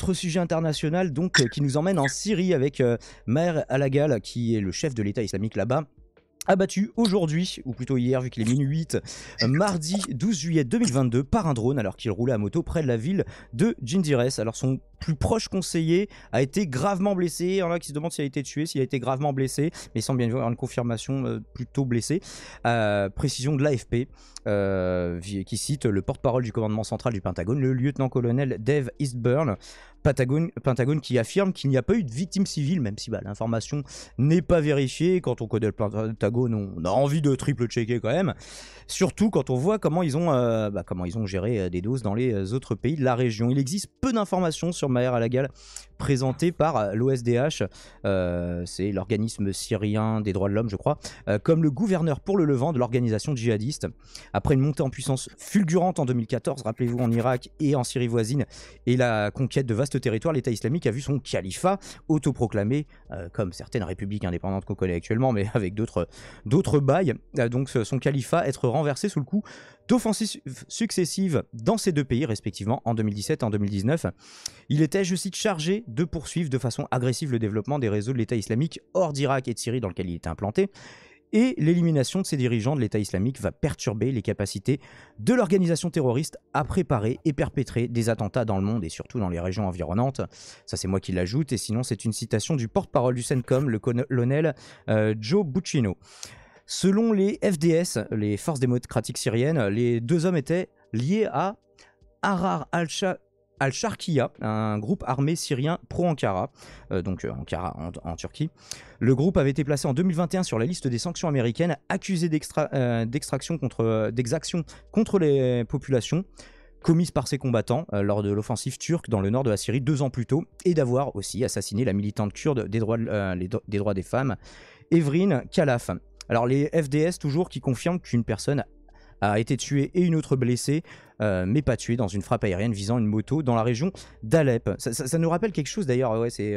autre sujet international donc qui nous emmène en Syrie avec Maher Al-Aggal, qui est le chef de l'État islamique là-bas, abattu aujourd'hui, ou plutôt hier vu qu'il est minuit 8, mardi 12 juillet 2022 par un drone alors qu'il roulait à moto près de la ville de Jindires. Alors son plus proche conseiller a été gravement blessé. Il y en a qui se demandent s'il a été tué, s'il a été gravement blessé, mais il semble bien y avoir une confirmation plutôt blessé. Précision de l'AFP qui cite le porte-parole du commandement central du Pentagone, le lieutenant-colonel Dave Eastburn. Pentagone qui affirme qu'il n'y a pas eu de victimes civiles, même si l'information n'est pas vérifiée. Quand on connaît le Pentagone, on a envie de triple-checker quand même. Surtout quand on voit comment ils ont géré des doses dans les autres pays de la région. Il existe peu d'informations sur Maher Al-Aggal présentées par l'OSDH, c'est l'organisme syrien des droits de l'homme je crois, comme le gouverneur pour le Levant de l'organisation djihadiste. Après une montée en puissance fulgurante en 2014, rappelez-vous, en Irak et en Syrie voisine, et la conquête de vastes territoires, l'État islamique a vu son califat autoproclamé, comme certaines républiques indépendantes qu'on connaît actuellement, mais avec d'autres bails, donc son califat être renversé sous le coup d'offensives successives dans ces deux pays respectivement en 2017 et en 2019. Il était, je cite, chargé de poursuivre de façon agressive le développement des réseaux de l'État islamique hors d'Irak et de Syrie dans lequel il était implanté. Et l'élimination de ces dirigeants de l'État islamique va perturber les capacités de l'organisation terroriste à préparer et perpétrer des attentats dans le monde et surtout dans les régions environnantes. Ça, c'est moi qui l'ajoute, et sinon c'est une citation du porte-parole du CENTCOM, le colonel Joe Buccino. Selon les FDS, les forces démocratiques syriennes, les deux hommes étaient liés à Ahrar al-Sharqiya, un groupe armé syrien pro-Ankara, donc Ankara en Turquie. Le groupe avait été placé en 2021 sur la liste des sanctions américaines, accusé d'exactions contre les populations commises par ses combattants lors de l'offensive turque dans le nord de la Syrie 2 ans plus tôt, et d'avoir aussi assassiné la militante kurde des droits des femmes, Evrin Khalaf. Alors les FDS toujours qui confirment qu'une personne a été tuée et une autre blessée, mais pas tuée dans une frappe aérienne visant une moto dans la région d'Alep. Ça nous rappelle quelque chose d'ailleurs, ouais, c'est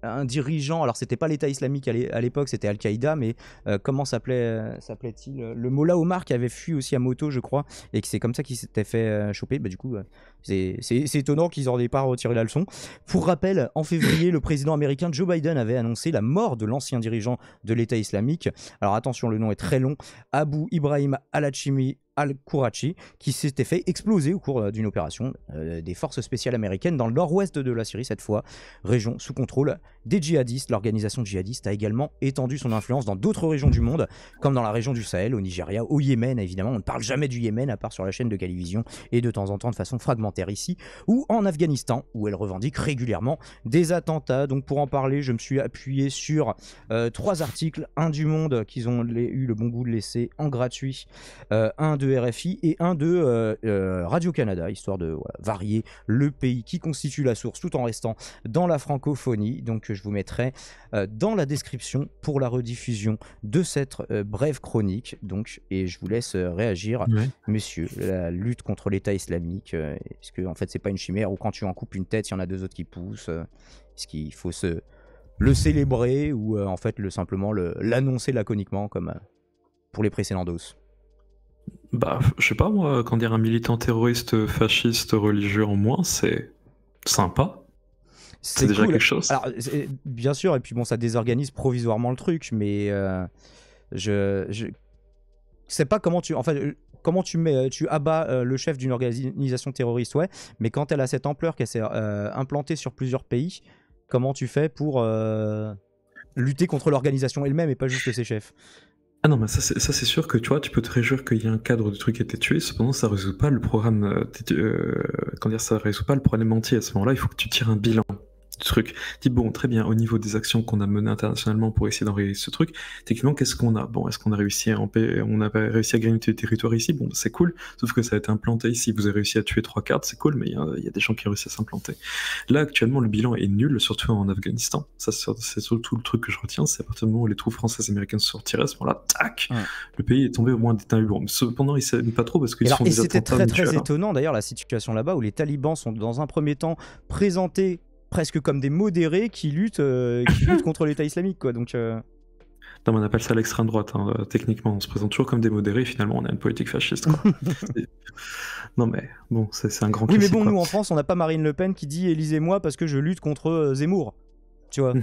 un dirigeant, alors c'était pas l'État islamique à l'époque, c'était Al-Qaïda, mais comment s'appelait-il, le Mollah Omar qui avait fui aussi à moto je crois, et que c'est comme ça qu'il s'était fait choper. Du coup c'est étonnant qu'ils en aient pas retiré la leçon. Pour rappel, en février, le président américain Joe Biden avait annoncé la mort de l'ancien dirigeant de l'État islamique, alors attention, le nom est très long, Abu Ibrahim al-Hachimi al-Kourachi, qui s'était fait exploser au cours d'une opération des forces spéciales américaines dans le nord-ouest de la Syrie cette fois, région sous contrôle des djihadistes. L'organisation djihadiste a également étendu son influence dans d'autres régions du monde, comme dans la région du Sahel, au Nigeria, au Yémen évidemment. On ne parle jamais du Yémen à part sur la chaîne de Calivision et de temps en temps de façon fragmentaire ici, ou en Afghanistan où elle revendique régulièrement des attentats. Donc pour en parler, je me suis appuyé sur 3 articles, un du Monde qu'ils ont eu le bon goût de laisser en gratuit, un de RFI et un de Radio-Canada, histoire de varier le pays qui constitue la source tout en restant dans la francophonie. Donc je vous mettrai dans la description pour la rediffusion de cette brève chronique. Donc, et je vous laisse réagir, messieurs. La lutte contre l'État islamique, est-ce que en fait c'est pas une chimère, ou quand tu en coupes une tête, il y en a 2 autres qui poussent, est-ce qu'il faut le célébrer, ou en fait simplement l'annoncer laconiquement comme pour les précédents doses? Je sais pas moi, quand dire un militant terroriste, fasciste, religieux en moins, c'est sympa. C'est déjà cool. quelque chose. Alors, bien sûr, et puis bon, ça désorganise provisoirement le truc, mais je sais pas comment tu abats le chef d'une organisation terroriste, ouais, mais quand elle a cette ampleur, qu'elle s'est implantée sur plusieurs pays, comment tu fais pour lutter contre l'organisation elle-même et pas juste ses chefs? Ah non, mais ça c'est sûr que tu vois, tu peux te réjouir qu'il y ait un cadre de truc qui a été tué, cependant ça résout pas le programme, ça résout pas le problème entier. À ce moment-là, il faut que tu tires un bilan du truc. Dis bon, très bien, au niveau des actions qu'on a menées internationalement pour essayer d'enrayer ce truc, techniquement, qu'est-ce qu'on a? Bon, est-ce qu'on a réussi à réussi à gagner du territoire ici? Bon, c'est cool, sauf que ça a été implanté ici, vous avez réussi à tuer 3/4, c'est cool, mais il y a des gens qui ont réussi à s'implanter. Là, actuellement, le bilan est nul, surtout en Afghanistan. Ça, c'est surtout le truc que je retiens, c'est à partir du moment où les troupes françaises et américaines se sont retirées, à ce moment-là, tac, le pays est tombé au moins d'état hublot. Mais cependant, ils s'aiment pas trop parce qu'ils font des attentats. Et c'était très étonnant d'ailleurs la situation là-bas, où les talibans sont dans un premier temps présentés presque comme des modérés qui luttent contre l'État islamique, quoi. Donc Non, mais on appelle ça l'extrême droite, hein. Techniquement, on se présente toujours comme des modérés, et finalement, on a une politique fasciste, quoi. Non, mais bon, c'est un grand Oui, mais classique, bon, quoi. nous en France, on n'a pas Marine Le Pen qui dit élisez-moi parce que je lutte contre Zemmour. Tu vois.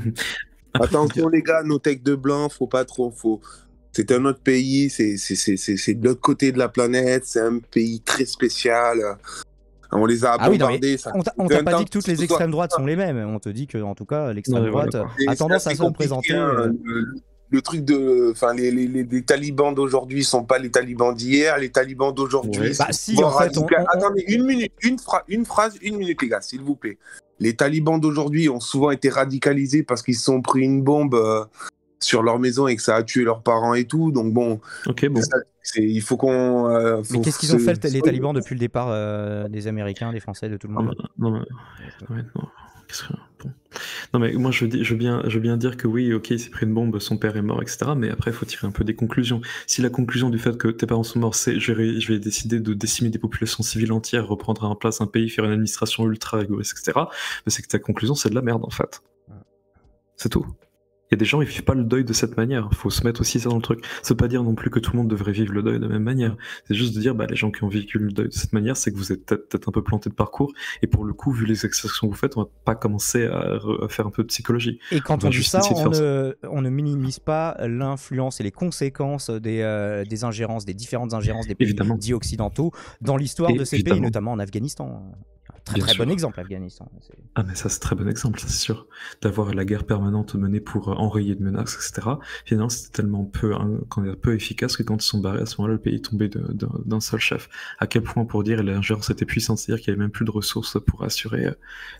Après, faut Attention, les gars, nos techs de blanc, faut pas trop. C'est un autre pays, c'est de l'autre côté de la planète, c'est un pays très spécial. On les a Ah oui, non, mais bombardés. Ça on t'a pas dit que toutes les extrêmes droites sont les mêmes. On te dit que, en tout cas, l'extrême Ouais, voilà, droite quoi. a tendance à se présenter. Le truc de. Enfin, les talibans d'aujourd'hui sont pas les talibans d'hier. Les talibans d'aujourd'hui. Ouais. Bah, si, en fait. Attendez, une minute, une phrase, une minute, les gars, s'il vous plaît. Les talibans d'aujourd'hui ont souvent été radicalisés parce qu'ils se sont pris une bombe sur leur maison et que ça a tué leurs parents et tout. Donc bon. Ok, bon. Il faut qu'on. Mais qu'est-ce qu'ils ont fait, les talibans, depuis le départ des Américains, des Français, de tout le monde? Non. Bon. Non, mais moi, je veux bien dire que oui, ok, il s'est pris une bombe, son père est mort, etc. Mais après, il faut tirer un peu des conclusions. Si la conclusion du fait que tes parents sont morts, c'est je vais décider de décimer des populations civiles entières, reprendre en place un pays, faire une administration ultra égoïste, etc., c'est que ta conclusion, c'est de la merde, en fait. C'est tout. Il y a des gens, ils vivent pas le deuil de cette manière. Faut se mettre aussi ça dans le truc. Ça veut pas dire non plus que tout le monde devrait vivre le deuil de la même manière. C'est juste de dire, les gens qui ont vécu le deuil de cette manière, c'est que vous êtes peut-être un peu planté de parcours. Et pour le coup, vu les extractions que vous faites, on va pas commencer à faire un peu de psychologie. Et quand on dit ça, on ne minimise pas l'influence et les conséquences des ingérences, des différentes ingérences des pays dits occidentaux dans l'histoire de ces pays, notamment en Afghanistan. Très bon exemple, l'Afghanistan. Ah, mais ça, c'est très bon exemple, ça, c'est sûr. D'avoir la guerre permanente menée pour enrayer de menaces, etc. Finalement, c'était tellement peu efficace que quand ils sont barrés, à ce moment-là, le pays est tombé d'un seul chef. À quel point, pour dire, l'ingérence était puissante, c'est-à-dire qu'il n'y avait même plus de ressources pour assurer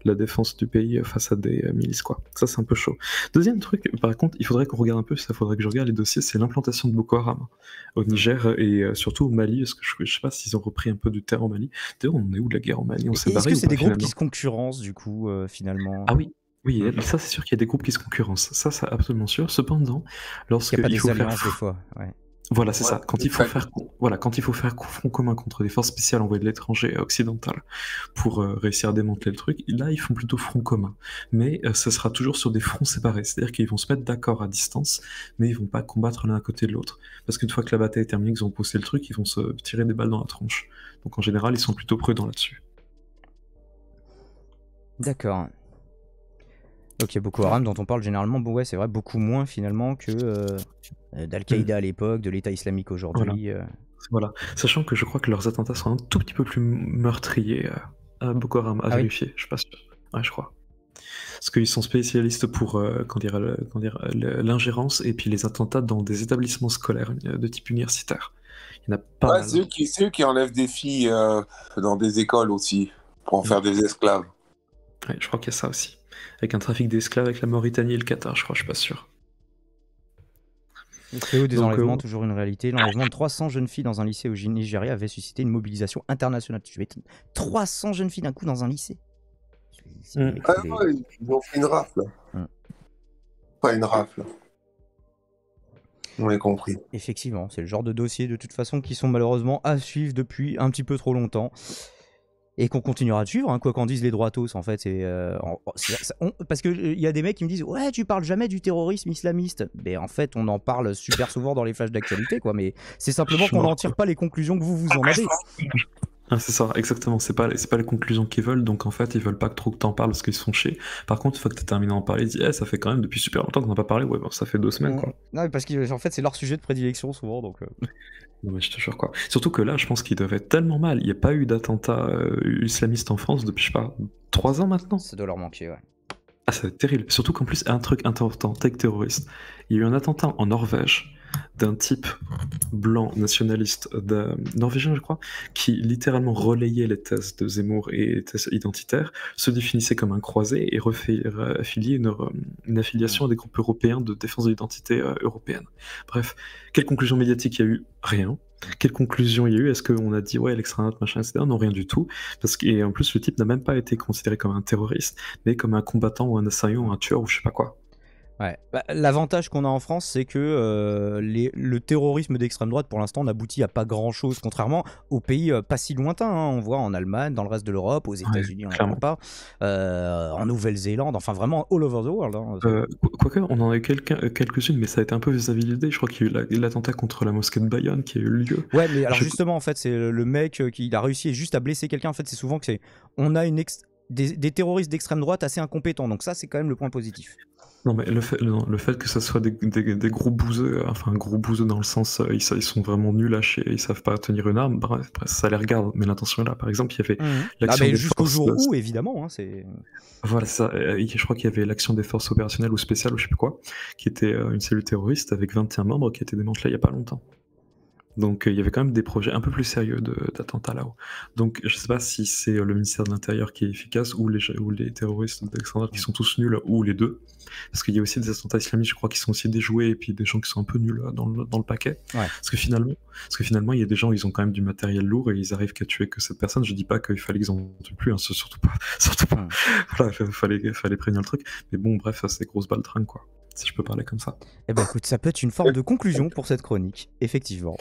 la défense du pays face à des milices, quoi. Ça, c'est un peu chaud. Deuxième truc, par contre, il faudrait qu'on regarde un peu, ça faudrait que je regarde les dossiers, c'est l'implantation de Boko Haram au Niger et surtout au Mali, parce que je sais pas s'ils ont repris un peu du terrain au Mali. D'ailleurs, on est où de la guerre au Mali? On s'est barré. C'est des groupes qui se concurrencent, du coup, finalement. Ah oui, ça c'est sûr qu'il y a des groupes qui se concurrencent. Ça, c'est absolument sûr. Cependant, lorsqu'il y a pas des alliances des fois. Ouais. Voilà, c'est ça. Quand il faut faire front commun contre des forces spéciales envoyées de l'étranger occidental pour réussir à démanteler le truc, là, ils font plutôt front commun. Mais ce sera toujours sur des fronts séparés. C'est-à-dire qu'ils vont se mettre d'accord à distance, mais ils vont pas combattre l'un à côté de l'autre. Parce qu'une fois que la bataille est terminée, qu'ils ont poussé le truc, ils vont se tirer des balles dans la tronche. Donc en général, ils sont plutôt prudents là-dessus. D'accord. Ok, Boko Haram dont on parle généralement, bon ouais, c'est vrai, beaucoup moins finalement que d'Al-Qaïda à l'époque, de l'État islamique aujourd'hui. Voilà. Sachant que je crois que leurs attentats sont un tout petit peu plus meurtriers à Boko Haram, à vérifier, je suis pas sûr. Ouais, je crois. Parce qu'ils sont spécialistes pour l'ingérence et puis les attentats dans des établissements scolaires de type universitaire. Il y en a pas mal. C'est eux qui enlèvent des filles dans des écoles aussi, pour en faire des esclaves. Ouais, je crois qu'il y a ça aussi. Avec un trafic d'esclaves avec la Mauritanie et le Qatar, je crois, je suis pas sûr. Le fléau des enlèvements, toujours une réalité. L'enlèvement de 300 jeunes filles dans un lycée au Nigeria avait suscité une mobilisation internationale. Tu m'étonnes. 300 jeunes filles d'un coup dans un lycée. Ouais, ils ont fait une rafle. Pas une rafle. On a compris. Effectivement, c'est le genre de dossiers de toute façon qui sont malheureusement à suivre depuis un petit peu trop longtemps. Et qu'on continuera de suivre, hein, quoi qu'en disent les droitos, en fait. Parce qu'il y a des mecs qui me disent « Ouais, tu parles jamais du terrorisme islamiste ». Mais en fait, on en parle super souvent dans les flashs d'actualité, quoi. Mais c'est simplement qu'on n'en tire pas les conclusions que vous en avez. Ah, c'est ça, exactement. C'est pas les conclusions qu'ils veulent, donc en fait, ils veulent pas que trop que t'en parles parce qu'ils se font chier. Par contre, une fois que t'as terminé d'en parler, ils disent ça fait quand même depuis super longtemps qu'on n'a pas parlé. Ouais, bon, ça fait 2 semaines, quoi. Non, mais parce qu'en fait, c'est leur sujet de prédilection souvent, donc... Non, mais je te jure, quoi. Surtout que là, je pense qu'ils doivent être tellement mal. Il n'y a pas eu d'attentat islamiste en France depuis, je sais pas, 3 ans maintenant. Ça doit leur manquer, ouais. Ah, c'est terrible. Surtout qu'en plus, un truc important, tech terroriste. Il y a eu un attentat en Norvège d'un type blanc nationaliste norvégien, je crois, qui littéralement relayait les thèses de Zemmour et les thèses identitaires, se définissait comme un croisé et affiliait une affiliation à des groupes européens de défense de l'identité européenne. Bref, quelle conclusion médiatique il y a eu? Rien. Quelle conclusion il y a eu? Est-ce qu'on a dit ouais, l'extrême droite, machin, etc. Non, rien du tout. Et en plus, le type n'a même pas été considéré comme un terroriste, mais comme un combattant ou un assaillant ou un tueur ou je sais pas quoi. Ouais. Bah, l'avantage qu'on a en France, c'est que le terrorisme d'extrême droite, pour l'instant, n'aboutit à pas grand-chose, contrairement aux pays pas si lointains. Hein. On voit en Allemagne, dans le reste de l'Europe, aux Ouais, États-Unis, on n'en parle clairement. pas, en Nouvelle-Zélande, enfin vraiment all over the world. Hein. Quoique, on en a eu quelques-unes, mais ça a été un peu vis-à-vis de l'idée. Je crois qu'il y a eu l'attentat contre la mosquée de Bayonne qui a eu lieu. Ouais, mais alors Je- justement, en fait, c'est le mec qui a réussi juste à blesser quelqu'un. En fait, c'est souvent que on a des terroristes d'extrême droite assez incompétents. Donc ça, c'est quand même le point positif. Non, mais non, le fait que ça soit des gros bouseux, enfin gros bouseux dans le sens, ils sont vraiment nuls à chier, ils savent pas tenir une arme, bref, ça les regarde, mais l'intention est là. Par exemple, il y avait Ah, l'action mais des jusqu'au forces, jour où, évidemment, hein, c'est. voilà, ça, je crois qu'il y avait l'action des forces opérationnelles ou spéciales ou je sais plus quoi, qui était une cellule terroriste avec 21 membres qui a été démantelée il y a pas longtemps. Donc il y avait quand même des projets un peu plus sérieux d'attentats là-haut. Donc je sais pas si c'est le ministère de l'Intérieur qui est efficace ou les terroristes d'extrême droite qui sont tous nuls ou les deux. Parce qu'il y a aussi des attentats islamistes, je crois, qui sont aussi déjoués et puis des gens qui sont un peu nuls dans le paquet. Ouais. Parce que finalement, il y a des gens, ils ont quand même du matériel lourd et ils arrivent qu'à tuer que cette personne. Je dis pas qu'il fallait qu'ils en tuent plus, hein, surtout pas. Surtout pas. Voilà, fallait prévenir le truc. Mais bon, bref, c'est grosse baltringue, quoi. Si je peux parler comme ça. Eh ben écoute, ça peut être une forme de conclusion pour cette chronique, effectivement.